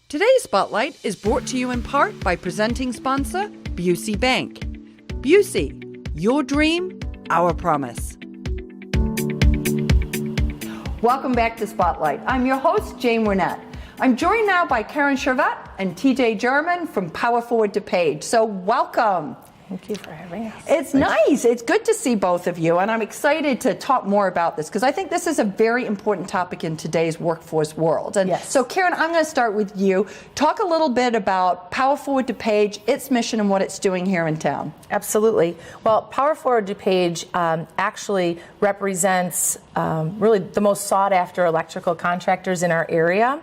Today's Spotlight is brought to you in part by presenting sponsor, Busey Bank. Busey, your dream, our promise. Welcome back to Spotlight. I'm your host, Jane Winnett. I'm joined now by Karen Chervat and TJ German from PowerForward DuPage. So welcome. Thank you for having us. It's nice. It's good to see both of you, and I'm excited to talk more about this because I think this is a very important topic in today's workforce world. And yes. So, Karen, I'm going to start with you. Talk a little bit about PowerForward DuPage, its mission, and what it's doing here in town. Absolutely. Well, PowerForward DuPage actually represents really the most sought-after electrical contractors in our area.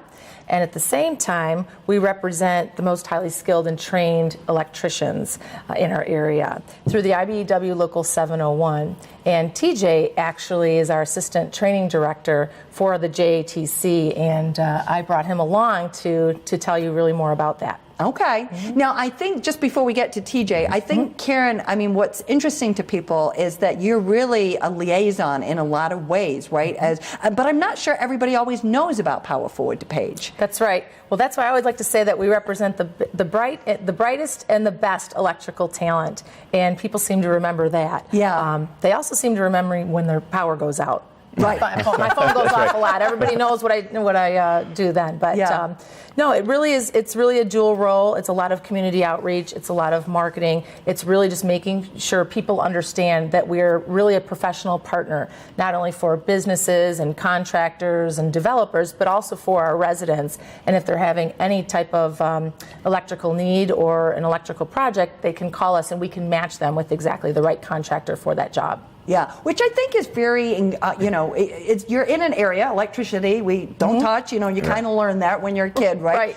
And at the same time, we represent the most highly skilled and trained electricians in our area through the IBEW Local 701. And TJ actually is our assistant training director for the JATC, and I brought him along to tell you really more about that. Okay. Mm-hmm. Now, I think just before we get to TJ, I think, Karen, I mean, what's interesting to people is that you're really a liaison in a lot of ways, right? But I'm not sure everybody always knows about PowerForward DuPage. That's right. Well, that's why I always like to say that we represent the brightest and the best electrical talent, and people seem to remember that. Yeah. They also seem to remember when their power goes out. Right. My phone goes off a lot. Everybody knows what I do then. But yeah. No, it really is. It's really a dual role. It's a lot of community outreach. It's a lot of marketing. It's really just making sure people understand that we're really a professional partner, not only for businesses and contractors and developers, but also for our residents. And if they're having any type of electrical need or an electrical project, they can call us and we can match them with exactly the right contractor for that job. Yeah, which I think is very, you're in an area, electricity, we don't touch, you kind of learn that when you're a kid, right?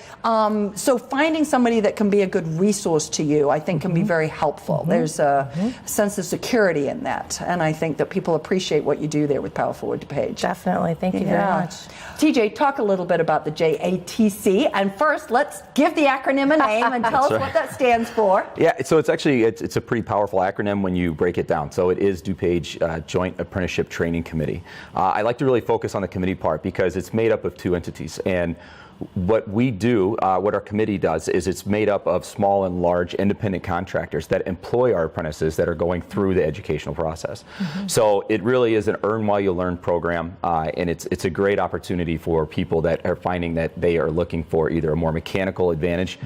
So finding somebody that can be a good resource to you, I think can be very helpful. There's a sense of security in that, and I think that people appreciate what you do there with PowerForward DuPage. Definitely, thank you very much. TJ, talk a little bit about the JATC, and first, let's give the acronym a name and tell us what that stands for. Yeah, so it's actually, it's a pretty powerful acronym when you break it down. So it is DuPage Joint Apprenticeship Training Committee. I like to really focus on the committee part because it's made up of two entities. And what we do, what our committee does, is it's made up of small and large independent contractors that employ our apprentices that are going through the educational process. So it really is an earn while you learn program, and it's a great opportunity for people that are finding that they are looking for either a more mechanical advantage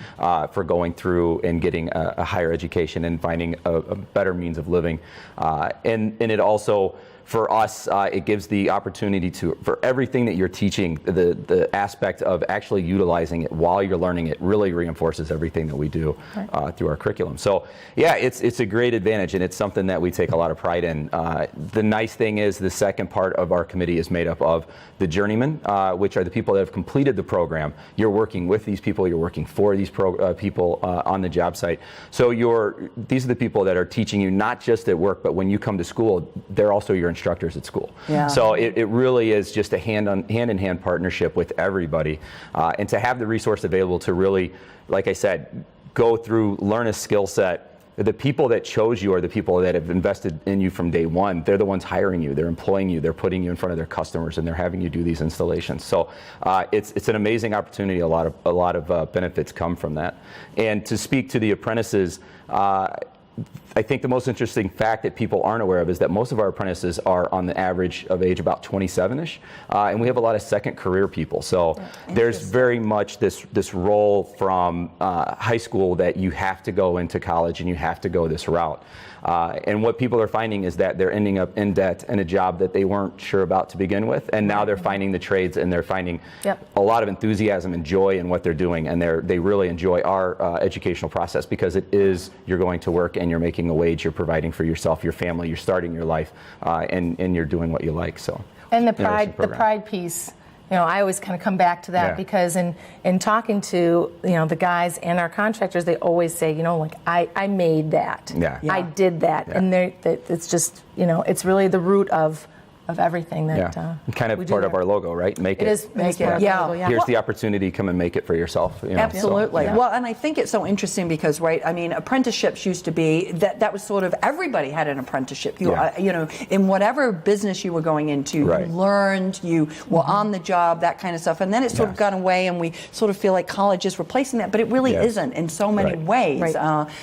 for going through and getting a higher education and finding a better means of living. And it also, for us, it gives the opportunity for everything that you're teaching, the aspect of actually utilizing it while you're learning it really reinforces everything that we do through our curriculum. So yeah, it's a great advantage, and it's something that we take a lot of pride in. The nice thing is the second part of our committee is made up of the journeymen, which are the people that have completed the program. You're working with these people, you're working for these people on the job site. So these are the people that are teaching you not just at work, but when you come to school, they're also your instructors at school. Yeah. So it really is just a hand-in-hand partnership with everybody, and to have the resource available to really, like I said, go through, learn a skill set. The people that chose you are the people that have invested in you from day one. They're the ones hiring you, they're employing you, they're putting you in front of their customers, and they're having you do these installations. So it's an amazing opportunity. A lot of benefits come from that. And to speak to the apprentices, I think the most interesting fact that people aren't aware of is that most of our apprentices are on the average of age about 27-ish, and we have a lot of second career people. So there's very much this role from high school that you have to go into college and you have to go this route. And what people are finding is that they're ending up in debt in a job that they weren't sure about to begin with, and now they're finding the trades, and they're finding a lot of enthusiasm and joy in what they're doing, and they really enjoy our educational process because you're going to work and you're making a wage, you're providing for yourself, your family, you're starting your life, and you're doing what you like. So and the pride piece. I always kind of come back to that because in talking to, the guys and our contractors, they always say, I made that. I did that. And it's just, it's really the root of everything that kind of we part do of our logo, right? Make it. It is part of our logo, yeah. Here's the opportunity, come and make it for yourself. You know, Absolutely. So, Well, and I think it's so interesting because, right, I mean, apprenticeships used to be, that was sort of, everybody had an apprenticeship. You know, in whatever business you were going into, you learned, you were on the job, that kind of stuff. And then it sort of got away, and we sort of feel like college is replacing that, but it really isn't in so many ways.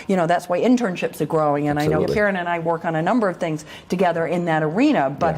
You know, that's why internships are growing, and I know Karen and I work on a number of things together in that arena, but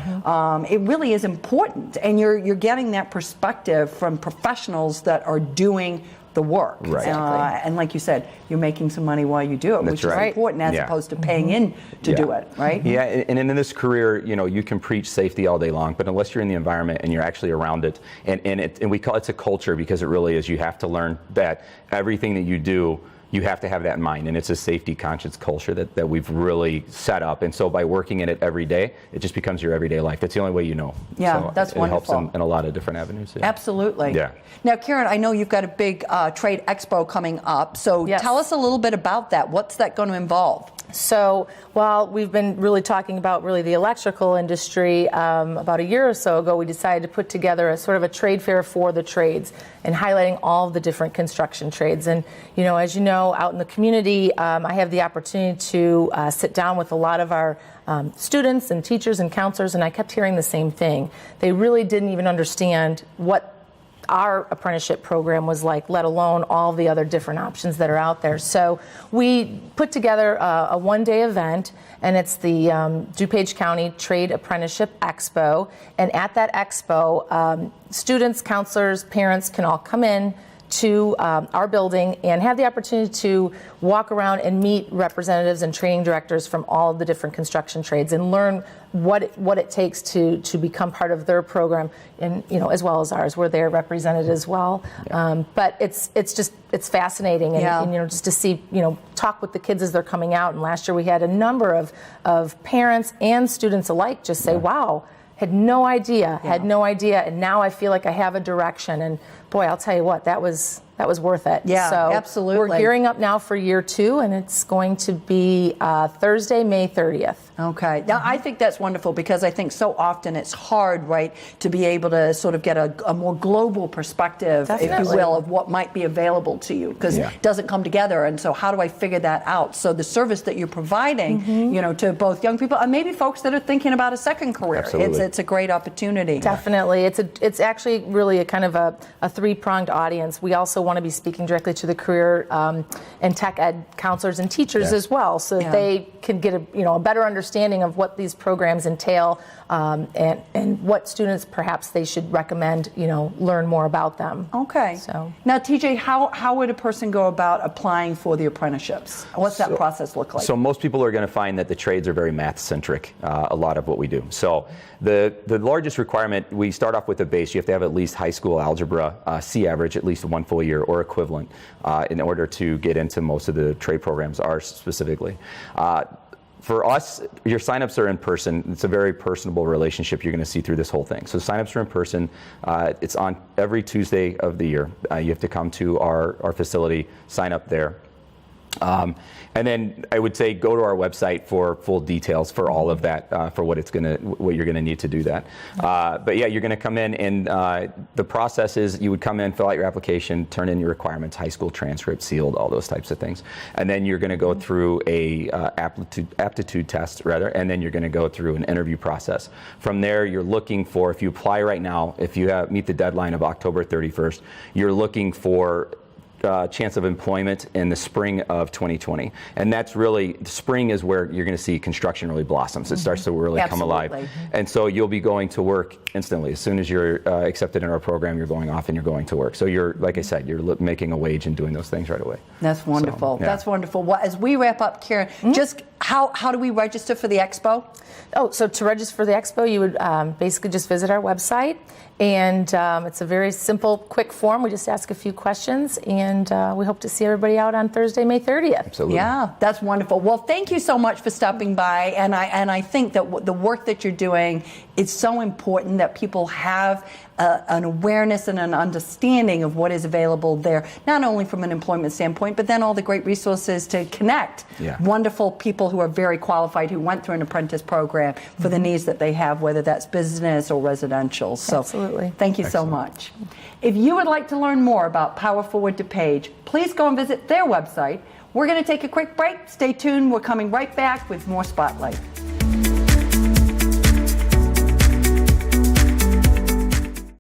it really is important, and you're getting that perspective from professionals that are doing the work. And like you said, you're making some money while you do it, which is important as opposed to paying in to do it, right? Yeah, and in this career, you know, you can preach safety all day long, but unless you're in the environment and you're actually around it, and we call it's a culture because it really is, you have to learn that everything that you do, you have to have that in mind, and it's a safety conscious culture that we've really set up, and so by working in it every day, it just becomes your everyday life. That's the only way you know. Yeah, so that's wonderful. It helps in a lot of different avenues. Absolutely. Yeah. Now, Karen, I know you've got a big trade expo coming up, so tell us a little bit about that. What's that going to involve? So while we've been really talking about the electrical industry, about a year or so ago, we decided to put together a sort of a trade fair for the trades and highlighting all of the different construction trades. And, you know, as you know, out in the community, I have the opportunity to sit down with a lot of our students and teachers and counselors, and I kept hearing the same thing. They really didn't even understand what our apprenticeship program was like, let alone all the other different options that are out there. So we put together a one-day event, and it's the DuPage County Trade Apprenticeship Expo. And at that expo, students, counselors, parents can all come in to our building and have the opportunity to walk around and meet representatives and training directors from all of the different construction trades and learn what it takes to become part of their program, and you know, as well as ours, where they're represented as well. But it's fascinating, and you know, just to see, you know, talk with the kids as they're coming out. And last year we had a number of parents and students alike just say, "Wow, had no idea, and now I feel like I have a direction." And boy, I'll tell you what, that was worth it. Yeah, so absolutely. We're gearing up now for year 2, and it's going to be Thursday, May 30th. Okay. Now, I think that's wonderful because I think so often it's hard, right, to be able to sort of get a more global perspective, if you will, of what might be available to you, because it doesn't come together. And so how do I figure that out? So the service that you're providing, you know, to both young people and maybe folks that are thinking about a second career, it's a great opportunity. Definitely. It's actually really a kind of a three-pronged audience. We also want to be speaking directly to the career and tech ed counselors and teachers as well, so that they can get a better understanding of what these programs entail, and what students perhaps they should recommend, you know, learn more about them. Okay. So now, TJ, how would a person go about applying for the apprenticeships? What's that process look like? So most people are going to find that the trades are very math centric, a lot of what we do. So the largest requirement, we start off with a base. You have to have at least high school algebra, C average, at least 1 full year or equivalent, in order to get into most of the trade programs, ours specifically. For us, your signups are in person. It's a very personable relationship you're going to see through this whole thing. So signups are in person. It's on every Tuesday of the year. You have to come to our facility, sign up there. And then I would say go to our website for full details for all of that, for what you're gonna need to do that. But yeah, you're gonna come in, and the process is you would come in, fill out your application, turn in your requirements, high school transcript, sealed, all those types of things, and then you're gonna go through a aptitude test rather, and then you're gonna go through an interview process. From there, you're looking for, if you apply right now, if you meet the deadline of October 31st, you're looking for chance of employment in the spring of 2020. And that's really, spring is where you're going to see construction really blossoms. It starts to really come alive. And so you'll be going to work instantly. As soon as you're accepted in our program, you're going off and you're going to work. So you're, like I said, you're making a wage and doing those things right away. That's wonderful. So, that's wonderful. Well, as we wrap up, Karen, just how do we register for the Expo? Oh, so to register for the Expo, you would basically just visit our website, and it's a very simple, quick form. We just ask a few questions, and we hope to see everybody out on Thursday, May 30th. Absolutely. Yeah, that's wonderful. Well, thank you so much for stopping by, and I think that the work that you're doing is so important, that people have an awareness and an understanding of what is available there, not only from an employment standpoint, but then all the great resources to connect wonderful people who are very qualified, who went through an apprentice program for the needs that they have, whether that's business or residential. So Absolutely. Thank you so much. If you would like to learn more about PowerForward DuPage, please go and visit their website. We're going to take a quick break. Stay tuned. We're coming right back with more Spotlight.